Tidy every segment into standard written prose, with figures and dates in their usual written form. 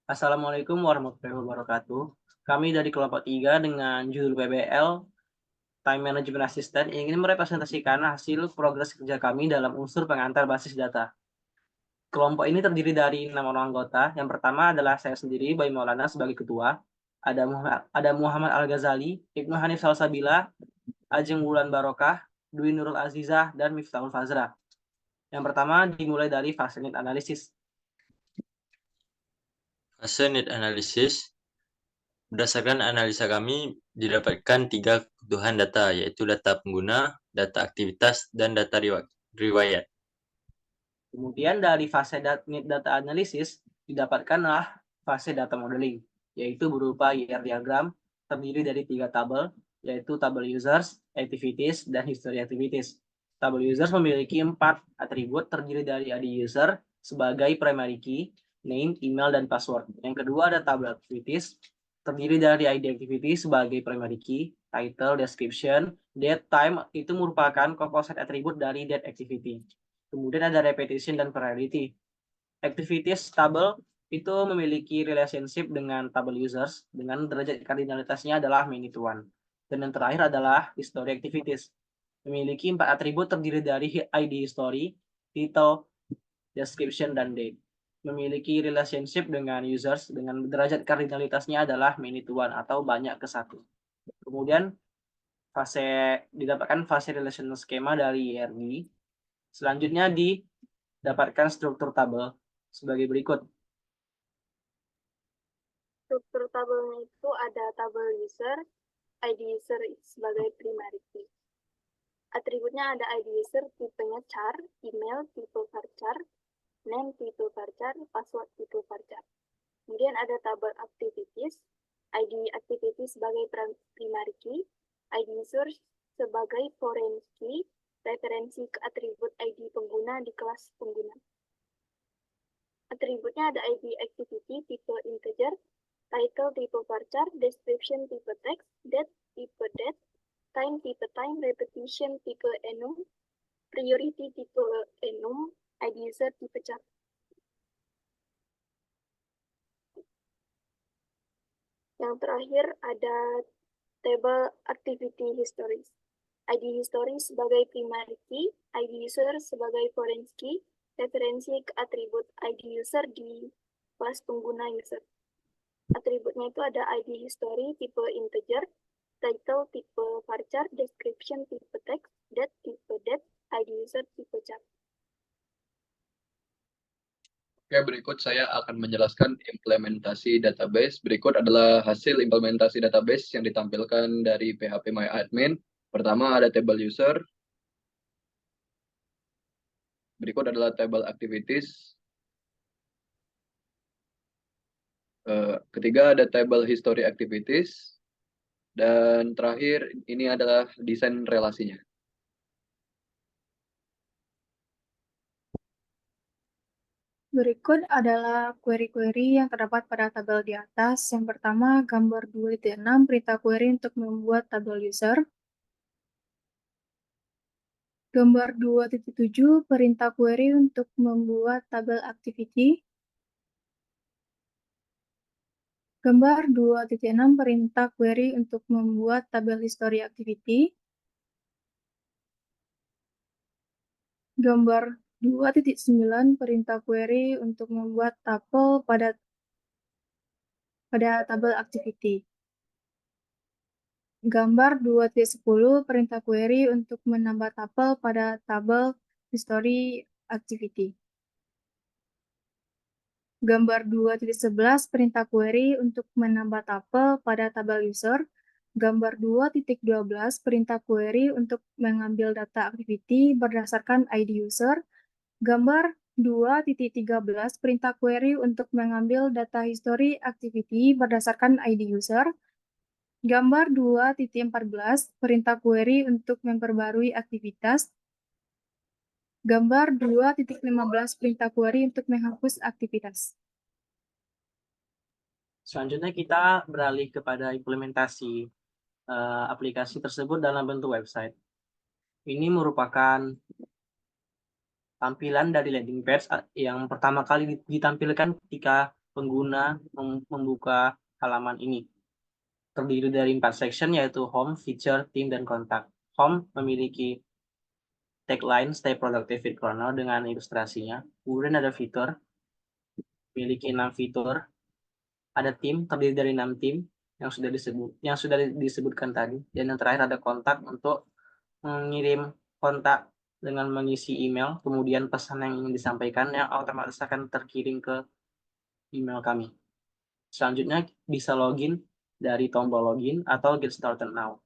Assalamualaikum warahmatullahi wabarakatuh. Kami dari kelompok 3 dengan judul PBL Time Management Assistant ingin merepresentasikan hasil progres kerja kami dalam unsur pengantar basis data. Kelompok ini terdiri dari 6 orang anggota. Yang pertama adalah saya sendiri, Bayi Maulana sebagai ketua. Ada Muhammad Al-Ghazali, Ibnu Hanif Salsabila, Ajeng Wulan Barokah, Dwi Nurul Azizah, dan Miftahul Fazra. Yang pertama dimulai dari fase need analisis. Fase need analysis, berdasarkan analisa kami, didapatkan 3 kebutuhan data, yaitu data pengguna, data aktivitas, dan data riwayat. Kemudian dari fase need data analysis, didapatkanlah fase data modeling, yaitu berupa IR diagram, terdiri dari 3 tabel, yaitu tabel users, activities, dan history activities. Tabel users memiliki 4 atribut terdiri dari ID user sebagai primary key, name, email, dan password. Yang kedua ada tabel activities, terdiri dari ID activity sebagai primary key, title, description, date, time, itu merupakan composite atribut dari date activity. Kemudian ada repetition dan priority. Activities table itu memiliki relationship dengan table users dengan derajat kardinalitasnya adalah many to one. Dan yang terakhir adalah history activities. Memiliki 4 atribut terdiri dari ID history, title, description, dan date. Memiliki relationship dengan users dengan derajat kardinalitasnya adalah many to one atau banyak ke satu. Kemudian didapatkan fase relational schema dari IRD. Selanjutnya didapatkan struktur tabel sebagai berikut. Struktur tabelnya itu ada tabel user, ID user sebagai primary key. Atributnya ada ID user tipenya char, email tipe varchar, name tipe varchar, password tipe varchar. Kemudian ada tabel activities, ID activity sebagai primary key, ID user sebagai foreign key, referensi ke atribut ID pengguna di kelas pengguna. Atributnya ada ID activity tipe integer, title tipe varchar, description tipe text, date tipe date, time tipe time, repetition tipe enum, priority tipe enum, ID user tipe char. Yang terakhir ada table activity histories. ID history sebagai primary key, ID user sebagai foreign key, referensi ke atribut ID user di kelas pengguna user. Atributnya itu ada ID history tipe integer, title tipe varchar, description tipe text, date tipe date, ID user tipe char. Oke, berikut saya akan menjelaskan implementasi database. Berikut adalah hasil implementasi database yang ditampilkan dari PHP MyAdmin. Pertama ada table user. Berikut adalah table activities. Ketiga ada table history activities. Dan terakhir ini adalah desain relasinya. Berikut adalah query-query yang terdapat pada tabel di atas. Yang pertama, gambar 2.6 perintah query untuk membuat tabel user. Gambar 2.7 perintah query untuk membuat tabel activity. Gambar 2.6 perintah query untuk membuat tabel history activity. Gambar 2.9 perintah query untuk membuat tabel pada tabel activity. Gambar 2.10 perintah query untuk menambah tabel pada tabel history activity. Gambar 2.11 perintah query untuk menambah tabel pada tabel user. Gambar 2.12 perintah query untuk mengambil data activity berdasarkan ID user. Gambar 2.13 perintah query untuk mengambil data history activity berdasarkan ID user. Gambar 2.14 perintah query untuk memperbarui aktivitas. Gambar 2.15 perintah query untuk menghapus aktivitas. Selanjutnya kita beralih kepada implementasi aplikasi tersebut dalam bentuk website. Ini merupakan tampilan dari landing page yang pertama kali ditampilkan ketika pengguna membuka halaman ini. Terdiri dari 4 section, yaitu Home, Feature, Team, dan Kontak. Home memiliki tagline Stay Productive with Cornell dengan ilustrasinya. Kemudian ada fitur, memiliki 6 fitur. Ada tim, terdiri dari 6 tim yang sudah disebutkan tadi. Dan yang terakhir ada kontak untuk mengirim kontak dengan mengisi email, kemudian pesan yang ingin disampaikan yang otomatis akan terkirim ke email kami. Selanjutnya bisa login dari tombol login atau get started now.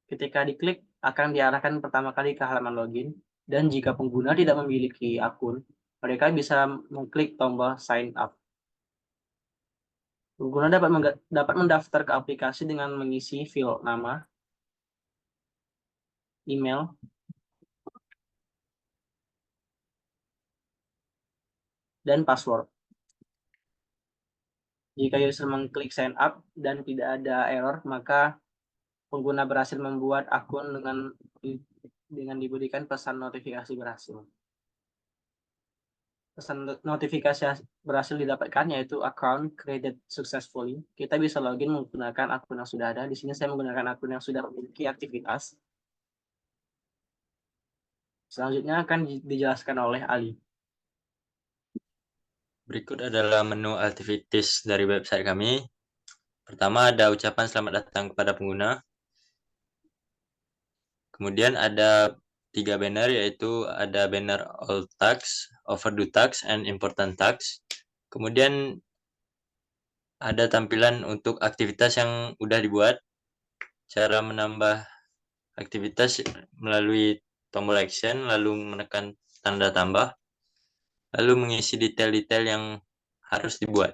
Ketika diklik, akan diarahkan pertama kali ke halaman login, dan jika pengguna tidak memiliki akun, mereka bisa mengklik tombol sign up. Pengguna dapat mendaftar ke aplikasi dengan mengisi field nama, email, dan password. Jika user mengklik sign up dan tidak ada error, maka pengguna berhasil membuat akun dengan diberikan pesan notifikasi berhasil. Pesan notifikasi berhasil didapatkan yaitu account created successfully. Kita bisa login menggunakan akun yang sudah ada. Di sini saya menggunakan akun yang sudah memiliki aktivitas. Selanjutnya akan dijelaskan oleh Ali. Berikut adalah menu activities dari website kami. Pertama ada ucapan selamat datang kepada pengguna. Kemudian ada 3 banner, yaitu ada banner all tasks, overdue tasks, and important tasks. Kemudian ada tampilan untuk aktivitas yang udah dibuat. Cara menambah aktivitas melalui tombol action, lalu menekan tanda tambah, lalu mengisi detail-detail yang harus dibuat.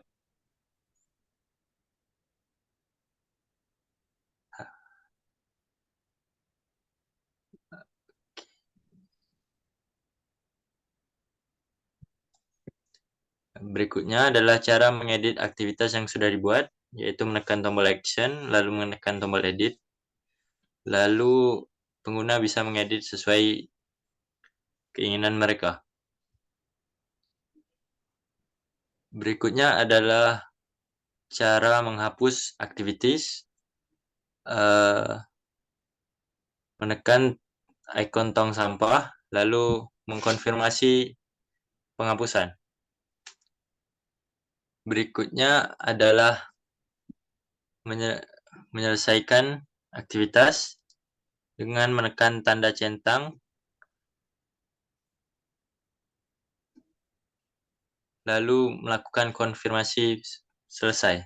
Berikutnya adalah cara mengedit aktivitas yang sudah dibuat, yaitu menekan tombol action, lalu menekan tombol edit. Lalu pengguna bisa mengedit sesuai keinginan mereka. Berikutnya adalah cara menghapus activities. Menekan ikon tong sampah, lalu mengkonfirmasi penghapusan. Berikutnya adalah menyelesaikan aktivitas dengan menekan tanda centang, lalu melakukan konfirmasi selesai.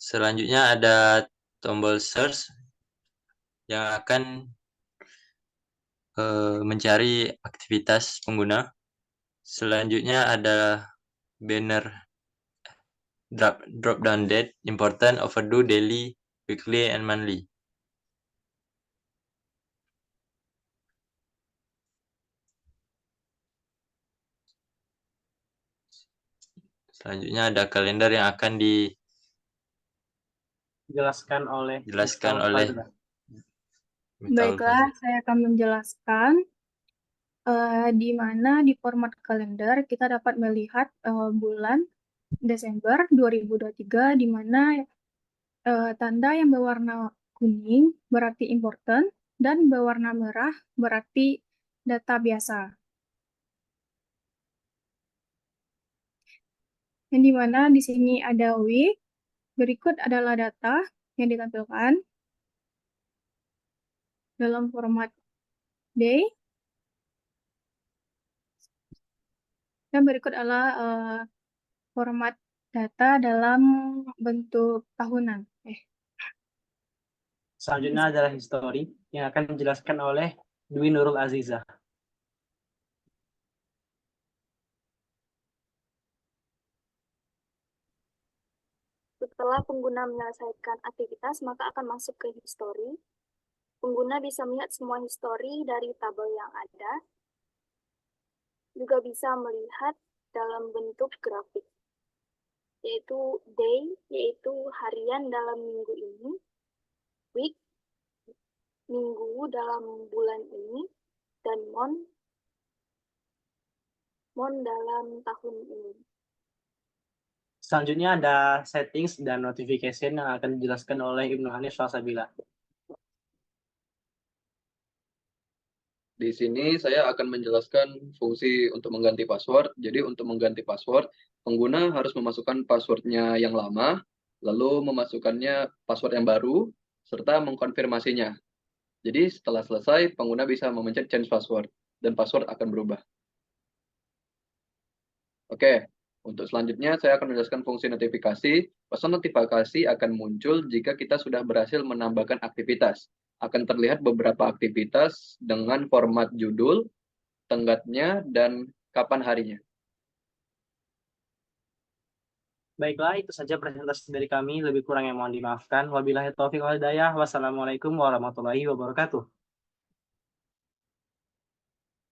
Selanjutnya ada tombol search yang akan mencari aktivitas pengguna. Selanjutnya ada banner drop down date, important, overdue, daily, weekly, and monthly. Selanjutnya ada kalender yang akan Dijelaskan oleh Baiklah, saya akan menjelaskan di mana di format kalender kita dapat melihat bulan Desember 2023, di mana tanda yang berwarna kuning berarti important dan berwarna merah berarti data biasa. Yang di mana di sini ada week, berikut adalah data yang ditampilkan dalam format day, dan berikut adalah format data dalam bentuk tahunan. Selanjutnya adalah history yang akan dijelaskan oleh Dwi Nurul Azizah. Setelah pengguna menyelesaikan aktivitas, maka akan masuk ke history. Pengguna bisa melihat semua history dari tabel yang ada. Juga bisa melihat dalam bentuk grafik, yaitu day, yaitu harian dalam minggu ini, week, minggu dalam bulan ini, dan month dalam tahun ini. Selanjutnya ada settings dan notification yang akan dijelaskan oleh Ibnu Hanif Salsabila. Di sini saya akan menjelaskan fungsi untuk mengganti password. Jadi untuk mengganti password, pengguna harus memasukkan passwordnya yang lama, lalu memasukkannya password yang baru, serta mengkonfirmasinya. Jadi setelah selesai, pengguna bisa memencet change password, dan password akan berubah. Oke, untuk selanjutnya saya akan menjelaskan fungsi notifikasi. Pesan notifikasi akan muncul jika kita sudah berhasil menambahkan aktivitas. Akan terlihat beberapa aktivitas dengan format judul, tenggatnya, dan kapan harinya. Baiklah, itu saja presentasi dari kami. Lebih kurang yang mohon dimaafkan. Wabillahi taufiq wal hidayah. Wassalamualaikum warahmatullahi wabarakatuh.